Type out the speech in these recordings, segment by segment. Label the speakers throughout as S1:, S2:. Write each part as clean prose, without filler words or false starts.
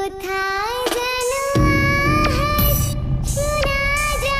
S1: কোথায় যেন আওয়াজ শোনা যায়।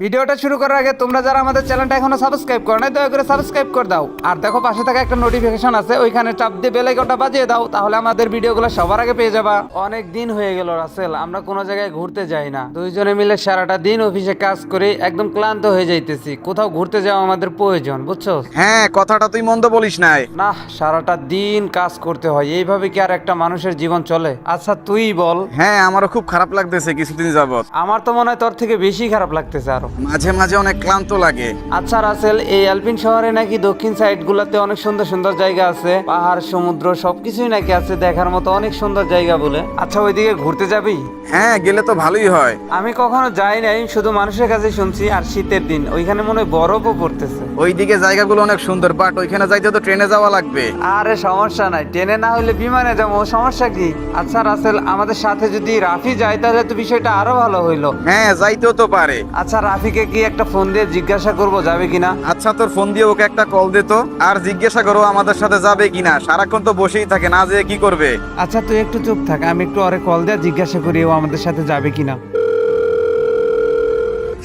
S2: ভিডিওটা শুরু করার আগে তোমরা যারা আমাদের চ্যানেলটা এখনো সাবস্ক্রাইব করো না দয়া করে সাবস্ক্রাইব করে দাও, আর দেখো পাশে থাকা একটা নোটিফিকেশন আছে ওইখানে চাপ দিয়ে বেল আইকনটা বাজিয়ে দাও, তাহলে আমাদের ভিডিওগুলো সবার আগে পেয়ে যাবা। অনেক দিন হয়ে গেল রাসেল, আমরা কোনো জায়গায় ঘুরতে যাই না। দুইজনে মিলে সারাটা দিন অফিসে কাজ করে একদম ক্লান্ত হয়ে যাইতেছি। কোথাও ঘুরতে যাওয়া আমাদের প্রয়োজন, বুঝছো?
S3: হ্যাঁ, কথাটা তুই মন্দ বলিস নাই।
S2: না, সারাটা দিন কাজ করতে হয়, এইভাবে কি আর একটা মানুষের জীবন চলে? আচ্ছা তুই বল।
S3: হ্যাঁ, আমারও খুব খারাপ লাগতেছে কিছুদিন যাবত।
S2: আমার তো মনে হয় তোর থেকে বেশি খারাপ লাগতেছে আরো।
S3: মাঝে মাঝে অনেক ক্লান্ত লাগে।
S2: আচ্ছা রাসেল, এই আলপিন শহরে নাকি দক্ষিণ সাইড গুলাতে অনেক সুন্দর সুন্দর জায়গা আছে, পাহাড় সমুদ্র সবকিছুই নাকি আছে দেখার মতো, অনেক সুন্দর জায়গা বলে। আচ্ছা ওইদিকে ঘুরতে যাবি?
S3: হ্যাঁ, গেলে তো ভালোই হয়।
S2: আমি কখনো যাই নাই, শুধু মানুষের কাছে শুনছি। আর শীতের দিন ওইখানে মনে হয় বরফও পড়তেছে।
S3: ওইদিকে জায়গাগুলো অনেক সুন্দর, বাট ওইখানে যাইতে তো ট্রেনে যাওয়া লাগবে।
S2: আরে সমস্যা নাই, ট্রেনে না হলে বিমানে যাবো, সমস্যা কি? আচ্ছা রাসেল, আমাদের সাথে যদি রাফি যায় তাহলে তো বিষয়টা আরো ভালো হইলো।
S3: হ্যাঁ, যাইতেও তো পারে।
S2: আচ্ছা রাফিকে কি একটা ফোন দিয়ে জিজ্ঞাসা করবো যাবে কিনা?
S3: আচ্ছা, তোর ফোন দিয়ে ওকে একটা কল দে তো, আর জিজ্ঞাসা করো আমাদের সাথে যাবে কিনা। সারাক্ষণ তো বসেই থাকে, না যেয়ে কি করবে।
S2: আচ্ছা তুই একটু চুপ থাক, আমি একটু ওরে কল দিয়ে জিজ্ঞাসা করি ও আমাদের সাথে যাবে কিনা।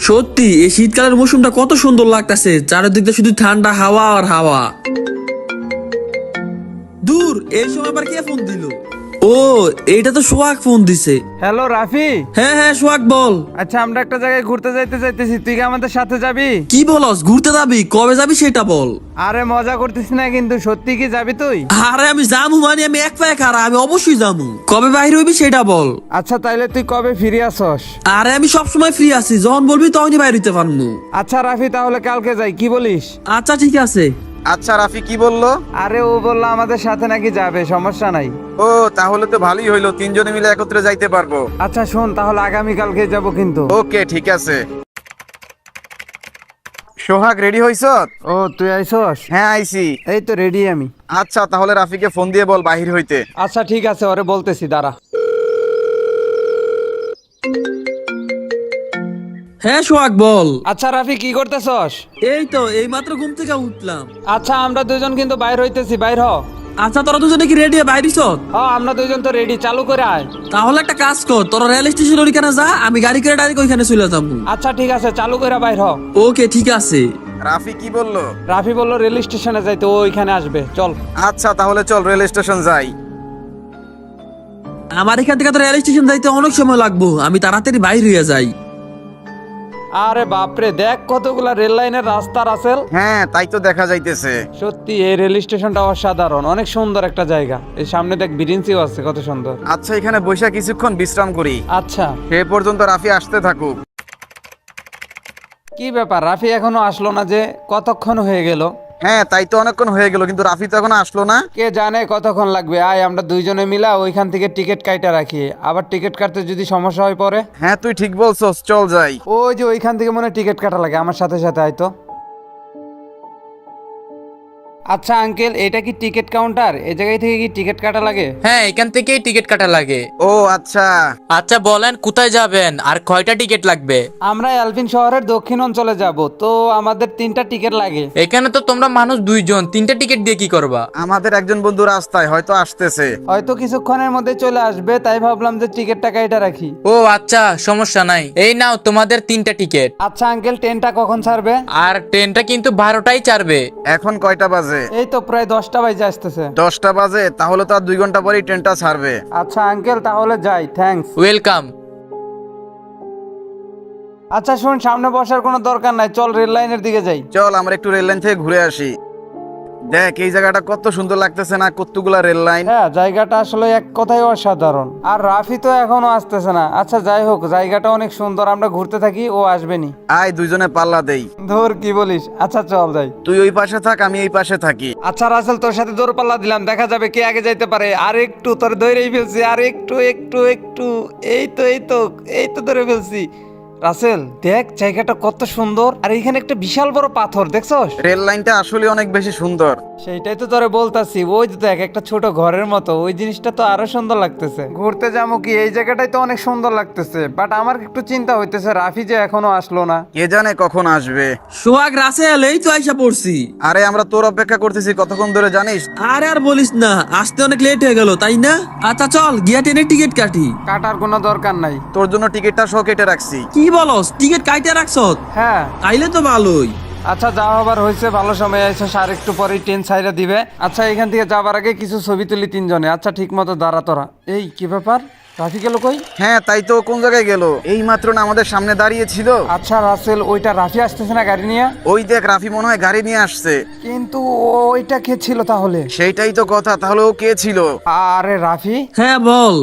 S4: সত্যি এই শীতকালের মৌসুমটা কত সুন্দর লাগতেছে, চারিদিকে শুধু ঠান্ডা হাওয়া আর হাওয়া। দূর, এই সময় আবার কে ফোন দিল? ও, এইটা তো সোহাগ ফোন দিছে।
S2: হ্যালো রাফি।
S4: হ্যাঁ হ্যাঁ, সোহাগ বল।
S2: আচ্ছা আমরা একটা জায়গায় ঘুরতে যাইতেছি, তুই কি আমাদের সাথে যাবি?
S4: কি বলস, ঘুরতে যাবি? কবে যাবি সেটা বল।
S2: আরে মজা করতেছি না কিন্তু, সত্যি কি যাবি তুই?
S4: আরে আমি যামু মানে আমি এক পায়ে খাড়া, আমি অবশ্যই যামু। কবে বাইরে হইবি সেটা বল।
S2: আচ্ছা তাইলে তুই কবে ফিরে আসস?
S4: আরে আমি সবসময় ফ্রি আছি, যখন বলবি তখনই বাইরে হইতে পারবো।
S2: আচ্ছা রাফি, তাহলে কালকে যাই, কি বলিস?
S4: আচ্ছা ঠিক আছে।
S3: আচ্ছা, রাফি কি বললো?
S2: আরে ও বললো আমাদের সাথে নাকি যাবে, সমস্যা নাই।
S3: ও, তাহলে তো ভালোই হইলো, তিনজনে মিলে একত্রে যাইতে পারবো।
S2: আচ্ছা শোন, তাহলে আগামী কালকে যাব কিন্তু।
S3: ওকে, ঠিক আছে। সোহাগ, রেডি হইছ?
S2: ও তুই আইসস?
S3: হ্যাঁ, আইছি।
S2: এই তো রেডি আমি।
S3: আচ্ছা, তাহলে রাফিকে ফোন দিয়ে বল বাহির হইতে।
S2: আচ্ছা ঠিক আছে, ওরে বলতেছি, দাঁড়া।
S4: হ্যাঁ সোহাগ বল।
S2: আচ্ছা রাফি কি করতেছস?
S4: এই তো এই মাত্র ঘুম থেকে উঠলাম।
S2: আচ্ছা আমরা দুজন কিন্তু বাইর হইতেছি, বাইর হ।
S4: আচ্ছা তোরা দুজনে কি রেডি বাইরিস?
S2: হ্যাঁ আমরা দুজন তো রেডি, চালু করে আয়।
S4: তাহলে একটা কাজ কর, তোরা রেল স্টেশন ওইখানে যা, আমি গাড়ি করে ডাইরেক্ট ওইখানে চলে যাবো।
S2: আচ্ছা ঠিক আছে, চালু করে বাইর হ।
S4: ওকে ঠিক আছে।
S3: রাফি কি বললো?
S2: রাফি বললো রেল স্টেশনে যাইতে, ও ওইখানে আসবে, চল।
S3: আচ্ছা, তাহলে চল রেল স্টেশন যাই।
S4: আমার এখান থেকে তো রেল স্টেশন যাইতে অনেক সময় লাগবো, আমি তাড়াতাড়ি বাইর হয়ে যাই।
S2: আরে বাপরে, দেখ কতগুলা রেল লাইনের রাস্তা রাসেল।
S3: হ্যাঁ, তাই তো দেখা যাইতেছে।
S2: সত্যি এই রেল স্টেশনটা অসাধারণ, অনেক সুন্দর একটা জায়গা। এই সামনে দেখ ব্রিজও আছে, কত সুন্দর।
S3: আচ্ছা, এখানে বসে কিছুক্ষণ বিশ্রাম করি।
S2: আচ্ছা
S3: সে পর্যন্ত রাফি আসতে থাকুক।
S2: কি ব্যাপার, রাফি এখনো আসলো না যে? কতক্ষণ হয়ে গেল?
S3: হ্যাঁ, তাই তো অনেকক্ষণ হয়ে গেল, কিন্তু রাফি তো এখনো আসলো না।
S2: কে জানে কতক্ষণ লাগবে। আয় আমরা দুইজনে মিলা ওইখান থেকে টিকিট কাইটা রাখি, আবার টিকিট কাটতে যদি সমস্যা হয় পরে।
S3: হ্যাঁ, তুই ঠিক বলছস, চল যাই।
S2: ওই যে ওইখান থেকে মনে হয় টিকিট কাটা লাগে, আমার সাথে সাথে আয় তো। আচ্ছা আঙ্কেল, এটা কি টিকিট কাউন্টার? এই জায়গায় থেকে কি টিকিট কাটা লাগে?
S5: হ্যাঁ, এখান থেকেই টিকিট কাটা লাগে।
S3: ও আচ্ছা।
S5: আচ্ছা বলেন কোথায় যাবেন আর কয়টা টিকিট লাগবে?
S2: আমরা আলপিন শহরের দক্ষিণ অঞ্চলে যাব, তো আমাদের 3টা টিকিট লাগে।
S5: এখানে তো তোমরা মানুষ 2 জন, 3টা টিকিট দিয়ে কি করবা?
S3: আমাদের একজন বন্ধু রাস্তায় হয়তো আসতেছে।
S2: হয়তো কিছুক্ষণের মধ্যে চলে আসবে, তাই ভাবলাম যে টিকিটটা কাইটা রাখি।
S5: ও আচ্ছা, সমস্যা নাই, এই নাও তোমাদের 3টা টিকিট।
S2: আচ্ছা আঙ্কেল, ট্রেনটা কখন ছাড়বে?
S5: আর ট্রেনটা কিন্তু 12টায় ছাড়বে।
S3: এখন কয়টা বাজে?
S2: এই তো প্রায় 10টা বাজে আসতেছে।
S3: 10টা বাজে, তাহলে তো আর 2 ঘন্টা পরেই ট্রেনটা ছাড়বে।
S2: আচ্ছা আঙ্কেল, তাহলে যাই, থ্যাঙ্কস।
S5: ওয়েলকাম।
S2: আচ্ছা শোন, সামনে বসার কোনো দরকার নাই, চল রেল লাইনের দিকে যাই।
S3: চল আমরা একটু রেল লাইন থেকে ঘুরে আসি। দেখ এই জায়গাটা কত সুন্দর লাগতেছে না, কতগুলা রেল লাইন।
S2: হ্যাঁ জায়গাটা আসলে এক কথায় অসাধারণ। আর রাফি তো এখনো আসতেছে না। আচ্ছা যাই হোক, জায়গাটা অনেক সুন্দর, আমরা ঘুরতে থাকি, ও আসবেনি।
S3: আয় দুইজনে পাল্লা দেই।
S2: ধর কি বলিস? আচ্ছা চল যাই।
S3: তুই ওই পাশে থাক, আমি এই পাশে থাকি।
S2: আচ্ছা রাসেল, তোর সাথে দৌড় পাল্লা দিলাম, দেখা যাবে কে আগে যাইতে পারে। আর একটু, তোর ধরেই ফেলছি, আর একটু একটু একটু, এই তো এই তো এই তো ধরে ফেলছি। রাসেল দেখ জায়গাটা কত সুন্দর, আর এখানে একটা বিশাল বড় পাথর দেখছস?
S3: রেল লাইনটা আসলে অনেক বেশি সুন্দর।
S2: সেইটাই তো তোরে বলতাছি, ওই যে দেখ একটা ছোট ঘরের মতো, ওই জিনিসটা তো আরো সুন্দর লাগতেছে। ঘুরতে যাবো কি, এই জায়গাটাই তো অনেক সুন্দর লাগতেছে, বাট আমার একটু চিন্তা হইতেছে রাফি যে এখনো আসলো না।
S3: কে জানে কখন আসবে।
S4: সোহাগ রাসেল এই তো আইসা পড়ছি।
S3: আরে আমরা তোর অপেক্ষা করতেছি কতক্ষণ ধরে জানিস।
S4: আরে আর বলিস না, আসতে অনেক লেট হয়ে গেল তাই না? আচ্ছা চল গিয়া ট্রেনের টিকিট কাটি।
S2: কাটার কোনো দরকার নাই।
S3: তোর জন্য টিকিটটা সহ কেটে রাখছি।
S4: কি বলস, টিকিট কাইটা রাখছত?
S2: হ্যাঁ
S4: তাইলে তো ভালোই।
S2: আচ্ছা যা হবার হয়েছে, ভালো সময় আছে, আর একটু পরে ট্রেন ছাইরা দিবে। আচ্ছা এখান থেকে যাবার আগে কিছু ছবি তুলি তিনজনে। আচ্ছা ঠিক মতো দাঁড়া তোরা। এই কি ব্যাপার, রাফি গেল কই?
S3: হ্যাঁ তাই তো, কোন জায়গায় গেল? এই মাত্র না আমাদের সামনে দাঁড়িয়ে ছিল।
S2: আচ্ছা রাসেল, ওইটা রাফি আসতেছে না গাড়ি নিয়ে?
S3: ওই দেখ রাফি মনে হয় গাড়ি নিয়ে আসছে।
S2: কিন্তু ওইটা কে ছিল তাহলে?
S3: সেইটাই তো কথা, তাহলে ও কে ছিল?
S2: আরে রাফি,
S4: হ্যাঁ বল।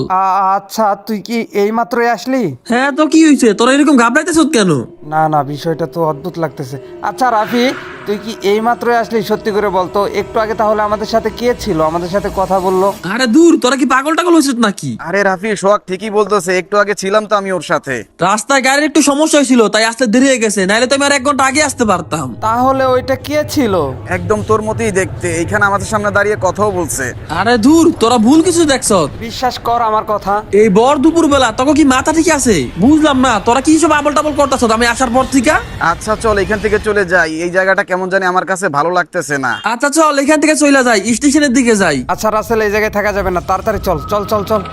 S2: আচ্ছা তুই কি এই মাত্রই আসলি?
S4: হ্যাঁ তো কি হয়েছে, তোরা এরকম ঘাবড়াইতেছ কেন?
S2: না না, বিষয়টা তো অদ্ভুত লাগতেছে। আচ্ছা রাফি, তুই কি এই মাত্রই আসলি? সত্যি করে বলতো, একটু আগে তাহলে আমাদের সাথে কে ছিল, আমাদের সাথে কথা বললো?
S4: আরে দূর, তোরা কি পাগল টাগল হয়েছিস নাকি?
S3: আরে রাফি, সোহাগ ঠিকই বলতেছে, একটু আগে ছিলাম তো আমি ওর সাথে।
S4: রাস্তায় গাড়ির একটু সমস্যা হয়েছিল তাই আসতে দেরি হয়ে গেছে, নাইলে তো আমি আর 1 ঘন্টা আগে আসতে পারতাম।
S2: তাহলে ওইটা কে ছিল?
S3: একদম তোর মতোই দেখতে, এইখানে আমাদের সামনে দাঁড়িয়ে কথাও বলছে।
S4: আরে দূর, তোরা ভুল কিছু দেখছ।
S2: বিশ্বাস কর আমার কথা।
S4: এই বর দুপুর বেলা তোকে কি মাথা ঠিক আছে? বুঝলাম না তোরা কি সব আবল টাবল করতেছ আমি আসার পর থেকে।
S3: আচ্ছা চল এখান থেকে চলে যাই, এই জায়গাটা কেমন জানি আমার কাছে ভালো লাগতেছে না।
S4: আচ্ছা চল এখান থেকে চলে যাই, স্টেশনের দিকে যাই।
S2: আচ্ছা রাসেল, এই জায়গায় থাকা যাবে না, তাড়াতাড়ি চল চল চল চল।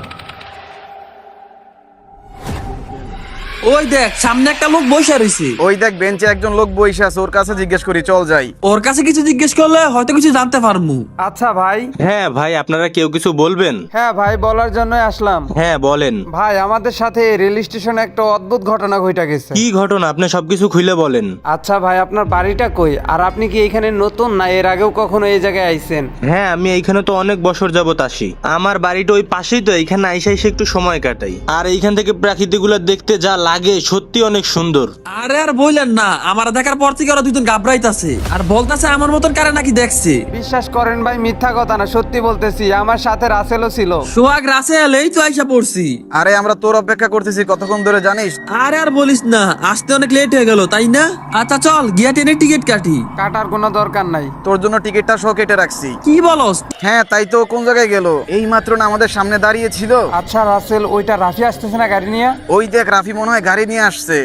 S4: ওই দেখ সামনে একটা লোক বসে রয়েছে।
S3: ওই দেখ বেঞ্চে একজন লোক বসে আছে, ওর কাছে জিজ্ঞেস করি, চল যাই।
S4: ওর কাছে কিছু জিজ্ঞেস করলে হয়তো কিছু জানতে পারমু।
S2: আচ্ছা ভাই।
S6: হ্যাঁ ভাই, আপনারা কেউ কিছু বলবেন?
S2: হ্যাঁ ভাই, বলার জন্যই আসলাম।
S6: হ্যাঁ বলেন।
S2: ভাই আমাদের সাথে রেল স্টেশনে একটা অদ্ভুত ঘটনা ঘটে গেছে।
S6: কি ঘটনা, আপনি সবকিছু খুলে বলেন।
S2: আচ্ছা ভাই, আপনার বাড়িটা কই, আর আপনি কি এখানে নতুন না এর আগেও কখনো এই জায়গায় আইছেন?
S6: হ্যাঁ আমি এইখানে তো অনেক বছর যাবত আসি, আমার বাড়িটা ওই পাশেই, তো এইখানে আইসা এসে একটু সময় কাটাই। আর এইখান থেকে প্রাকৃতিকগুলো দেখতে যা লাগে সত্যি অনেক সুন্দর।
S4: আরে আর বললেন না, আমার দেখার পর থেকে ওরা দুজন ঘাবড়াইতাছে আর বলতাছে আমার মতন কারে নাকি দেখছে।
S2: বিশ্বাস করেন ভাই, মিথ্যা কথা না, সত্যি বলতেছি, আমার সাথে রাসেলও ছিল।
S4: সোহাগ রাসেল এই তো আইসা পড়ছি।
S3: আরে আমরা তোর অপেক্ষা করতেছি কতক্ষণ ধরে জানিস।
S4: আরে আর বলিস না, আসতে অনেক লেট হয়ে গেল তাই না? আচ্ছা চল গিয়া ট্রেনের টিকিট কাটি।
S2: কাটার কোনো দরকার নাই।
S3: তোর জন্য টিকিটটা সহ কেটে রাখছি।
S4: কি বলস?
S3: হ্যাঁ তাই তো, কোন জায়গায় গেল? এই মাত্র না আমাদের সামনে দাঁড়িয়ে ছিল।
S2: আচ্ছা রাসেল, ওইটা রাফি আসতেছে না গাড়ি নিয়ে?
S3: ওই দেখ রাফি মনে হয় গাড়ি নিয়ে আসছে।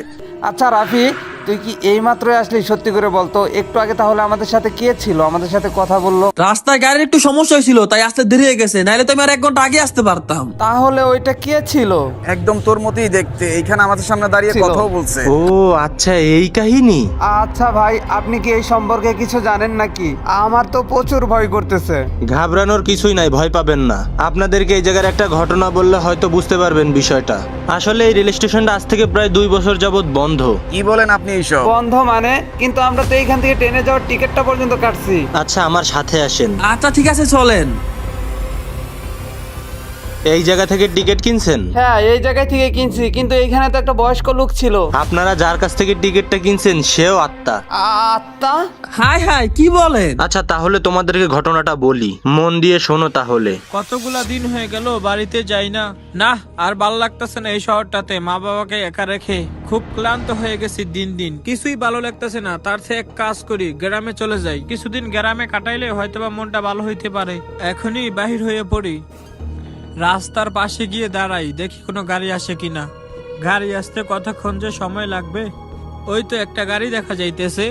S2: আচ্ছা রাফি, তুই কি এই মাত্রই আসলি? সত্যি করে বলতো, একটু আগে তাহলে আমাদের সাথে কে ছিল, আমাদের সাথে কথা বললো?
S4: রাস্তায় গাড়ির একটু সমস্যা হয়েছিল তাই আসতে দেরি হয়ে গেছে, নাইলে তো আমি আর 1 ঘন্টা আগে আসতে পারতাম।
S2: তাহলে ওইটা কে ছিল?
S3: একদম তোর মতোই দেখতে, এইখানে আমাদের সামনে দাঁড়িয়ে
S2: ছিল।
S3: কথাও বলছে।
S6: ও আচ্ছা, এই কাহিনী।
S2: আচ্ছা ভাই, আপনি কি এই সম্পর্কে কিছু জানেন নাকি? আমার তো প্রচুর ভয় করতেছে।
S6: ঘাবড়ানোর কিছুই নাই, ভয় পাবেন না। আপনাদেরকে এই জায়গার একটা ঘটনা বললে হয়তো বুঝতে পারবেন বিষয়টা। আসলে এই রেল স্টেশনটা আজ থেকে প্রায় 2 বছর যাবত বন্ধ।
S3: কি বলেন আপনি এইসব?
S2: বন্ধ মানে? কিন্তু আমরা তো এইখান থেকে ট্রেনে যাওয়ার টিকিটটা পর্যন্ত কাটছি।
S6: আচ্ছা আমার সাথে আসেন।
S4: আচ্ছা ঠিক আছে চলেন।
S6: এই জায়গা থেকে টিকিট কিনছেন?
S2: হ্যাঁ এই জায়গায় থেকে কিনছি, কিন্তু এইখানে তো একটা বয়স্ক লোক ছিল।
S6: আপনারা যার কাছ থেকে টিকিটটা কিনছেন সেও আত্মা।
S2: আত্মা?
S4: হাই হাই কি বলেন?
S6: আচ্ছা তাহলে তোমাদেরকে ঘটনাটা বলি, মন দিয়ে শোনো তাহলে।
S7: কতগুলা দিন হয়ে গেল বাড়িতে যাই না। না আর ভাল লাগতেছে না এই শহরটাতে, মা বাবাকে একা রেখে খুব ক্লান্ত হয়ে গেছি দিন দিন, কিছুই ভালো লাগতেছে না। তার থেকে এক কাজ করি, গ্রামে চলে যাই, কিছুদিন গ্রামে কাটাইলে হয়তোবা মনটা ভালো হইতে পারে। এখনই বাহির হয়ে পড়ি, রাস্তার পাশে গিয়ে দাঁড়াই, দেখি কোনো গাড়ি আসে কিনা। গাড়ি আসতে কতক্ষণ যে সময় লাগবে। ওই তো একটা গাড়ি দেখা যাইতেছে।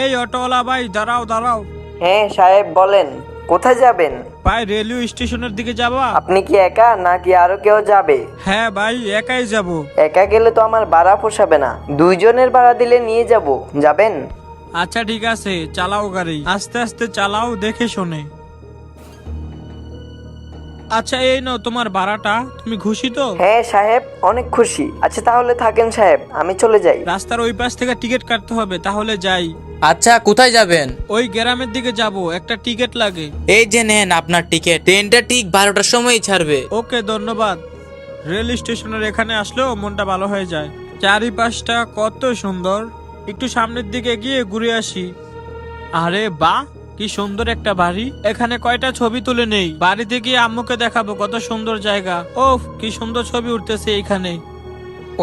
S7: এই অটোওয়ালা ভাই, দাঁড়াও দাঁড়াও।
S8: হ্যাঁ সাহেব বলেন, কোথায় যাবেন?
S7: ভাই রেলওয়ে স্টেশনের দিকে যাবা?
S8: আপনি কি একা নাকি আরো কেউ যাবে?
S7: হ্যাঁ ভাই একাই যাব।
S8: একা গেলে তো আমার ভাড়া পোষাবে না, 2 জনের ভাড়া দিলে নিয়ে যাব, যাবেন?
S7: আচ্ছা ঠিক আছে, চালাও গাড়ি, আস্তে আস্তে চালাও, দেখে শুনে। আচ্ছা এই নাও তোমার ভাড়াটা, তুমি খুশি তো?
S8: হ্যাঁ সাহেব অনেক খুশি। আচ্ছা তাহলে থাকেন সাহেব, আমি চলে যাই।
S7: রাস্তার ওই পাশ থেকে টিকিট কাটতে হবে, তাহলে যাই।
S5: আচ্ছা কোথায় যাবেন?
S7: ওই গ্রামের দিকে যাব, একটা টিকিট লাগে।
S5: এই যে নেন আপনার টিকিট, ট্রেনটা ঠিক 12টার সময়ই ছাড়বে।
S7: ওকে ধন্যবাদ। রেল স্টেশনের এখানে আসলেও মনটা ভালো হয়ে যায়, চারিপাশটা কত সুন্দর। একটু সামনের দিকে গিয়ে ঘুরে আসি। আরে বাহ, কি সুন্দর একটা বাড়ি। এখানে কয়টা ছবি তুলে নেই, বাড়িতে গিয়ে আম্মুকে দেখাবো কত সুন্দর জায়গা। ওহ কি সুন্দর ছবি উঠতেছে এইখানে।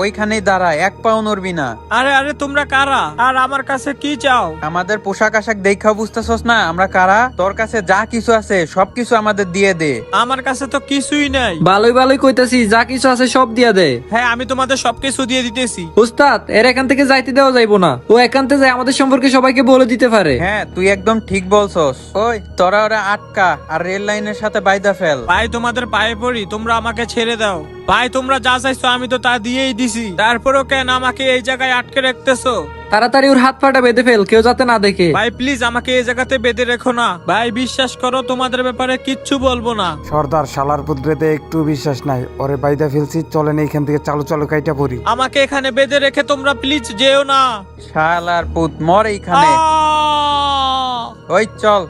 S9: ওইখানেই দাঁড়া, এক পাও নড়বি না।
S7: আরে আরে তোমরা কারা আর আমার কাছে কি চাও?
S9: আমাদের পোশাক আশাক দেখা বুঝতেছস না আমরা কারা? তোর কাছে যা কিছু আছে সবকিছু আমাদের দিয়ে দে।
S7: আমার কাছে তো কিছুই নাই।
S4: ভালোই ভালোই কইতাছি, যা কিছু আছে সব দিয়া দে।
S7: হ্যাঁ আমি তোমাদের সবকিছু দিয়ে দিতেছি।
S4: উস্তাদ, এর এখান থেকে যাইতে দেওয়া যাইবো না। ও একান্তে যায় আমাদের সম্পর্কে সবাইকে বলে দিতে পারে।
S9: হ্যাঁ তুই একদম ঠিক বলছস। ওই তোরা ওরা আটকা আর রেল লাইনের সাথে বাইদা ফেল।
S7: ভাই তোমাদের পায়ে পড়ি, তোমরা আমাকে ছেড়ে দাও। ভাই তোমরা যা চাইছো আমি তো তা দিয়েই দিছি, তারপরেও কেন আমাকে এই জায়গায় আটকে রাখতেছো?
S4: তাড়াতাড়ি ওর হাত পাটা বেঁধে ফেল, কেউ যাতে না দেখে।
S7: ভাই প্লিজ আমাকে এই জায়গাতে বেঁধে রেখো না। ভাই বিশ্বাস করো তোমাদের ব্যাপারে কিচ্ছু বলবো না।
S2: সর্দার শালার পুত্রেতে একটু বিশ্বাস নাই, ওরে বাইদা ফেলছি, চলেন এইখান থেকে চালু চালু কাইটা পড়ি।
S7: আমাকে এখানে বেঁধে রেখে তোমরা প্লিজ যেও না।
S9: শালার পুত মর এইখানে।
S7: আহ!
S9: ওই চল।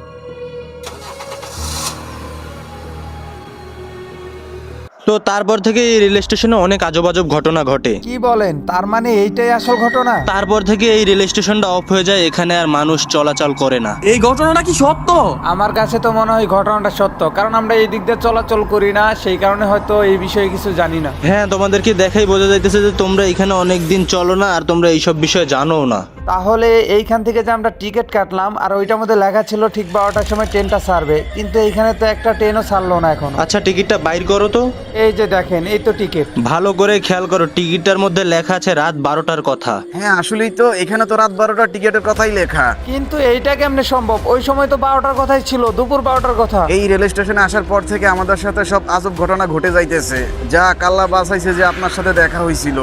S6: তো তারপর থেকে এই রেল স্টেশনে অনেক আজব আজব ঘটনা ঘটে।
S2: কি বলেন, তার মানে এইটাই আসল ঘটনা?
S6: তারপর থেকে এই রেল স্টেশনটা অফ হয়ে যায়, এখানে আর মানুষ চলাচল করে না।
S4: এই ঘটনাটা কি সত্য?
S2: আমার কাছে তো মনে হয় ঘটনাটা সত্য, কারণ আমরা এই দিক দিয়ে চলাচল করি না, সেই কারণে হয়তো এই বিষয়ে কিছু জানি না।
S6: হ্যাঁ, তোমাদেরকে দেখাই বোঝা যাইতেছে যে তোমরা এখানে অনেক দিন চলো না আর তোমরা এইসব বিষয়ে জানো না।
S2: তাহলে এইখান থেকে যে আমরা টিকিট কাটলাম আর ওইটার মধ্যে লেখা ছিল ঠিক 12টার সময় ট্রেনটা ছাড়বে, কিন্তু এইখানে তো একটা ট্রেনও ছাড়লো না এখন।
S6: আচ্ছা, টিকিটটা বাইর করো তো।
S2: এই যে দেখেন, এই তো টিকিট।
S6: ভালো করে খেয়াল করো, টিকিটটার মধ্যে লেখা আছে রাত 12টার কথা।
S3: হ্যাঁ আসলেই তো, এখানে তো রাত 12টার টিকিটের কথাই লেখা।
S2: কিন্তু এইটা কেমনে সম্ভব? ওই সময় তো 12টার কথাই ছিল, দুপুর 12টার কথা।
S3: এই রেল স্টেশনে আসার পর থেকে আমাদের সাথে সব আজব ঘটনা ঘটে যাইতেছে। যা কাল্লা বাঁচাইছে যে আপনার সাথে দেখা হয়েছিল,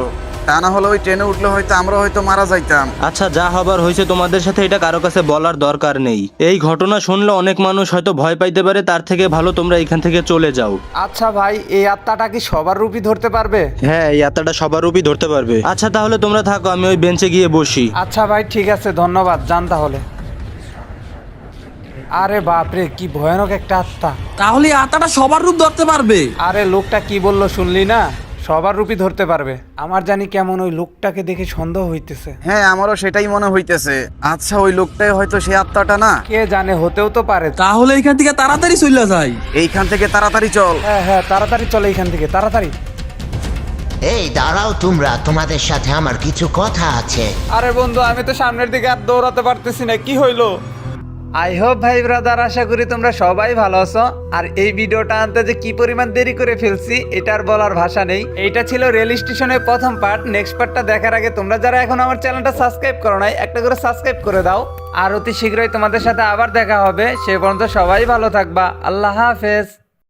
S3: তা না হলে ওই ট্রেনে উঠলে হয়তো আমরা হয়তো মারা যাইতাম।
S6: আচ্ছা, যা হবার হয়েছে তোমাদের সাথে এটা কারো কাছে বলার দরকার নেই। এই ঘটনা শুনলে অনেক মানুষ হয়তো ভয় পাইতে পারে, তার থেকে ভালো তোমরা এখান থেকে চলে যাও।
S2: আচ্ছা ভাই, এই আত্মাটা কি সবার রূপই ধরতে পারবে?
S6: হ্যাঁ, এই আত্মাটা সবার রূপই ধরতে পারবে। আচ্ছা তাহলে তোমরা থাকো, আমি ওই বেঞ্চে গিয়ে বসি।
S2: আচ্ছা ভাই ঠিক আছে, ধন্যবাদ, যান তাহলে। আরে বাপরে, কি ভয়ানক একটা আত্মা!
S4: তাহলে এই আত্মাটা সবার রূপ ধরতে পারবে?
S2: আরে লোকটা কি বললো শুনলি না? সবার রূপই ধরতে পারবে। আমার জানি কেমন ওই লোকটাকে দেখে সন্দেহ হইতেছে।
S3: হ্যাঁ আমারও সেটাই মনে হইতেছে। আচ্ছা ওই লোকটাই হয়তো সেই আত্মাটা না?
S2: কে জানে, হতেও তো পারে।
S4: তাহলে এখান থেকে তাড়াতাড়ি চলে যাই।
S3: এইখান থেকে তাড়াতাড়ি চল।
S2: হ্যাঁ হ্যাঁ, তাড়াতাড়ি চলে এইখান থেকে, তাড়াতাড়ি।
S10: এই দাঁড়াও তোমরা, তোমাদের সাথে আমার কিছু কথা আছে।
S2: আরে বন্ধু, আমি তো সামনের দিকে আর দৌড়াতে পারতেছি না, কি হইলো? আই হোপ ভাই ব্রাদার, আশা করি তোমরা সবাই ভালো আছো। আর এই ভিডিওটা আনতে যে কি পরিমাণ দেরি করে ফেলছি এটার বলার ভাষা নেই। এইটা ছিল রেল স্টেশনের প্রথম পার্ট। নেক্সট পার্টটা দেখার আগে তোমরা যারা এখন আমার চ্যানেলটা সাবস্ক্রাইব করো নাই, একটা করে সাবস্ক্রাইব করে দাও। আর অতি শীঘ্রই তোমাদের সাথে আবার দেখা হবে। সে পর্যন্ত সবাই ভালো থাকবা। আল্লাহ হাফেজ।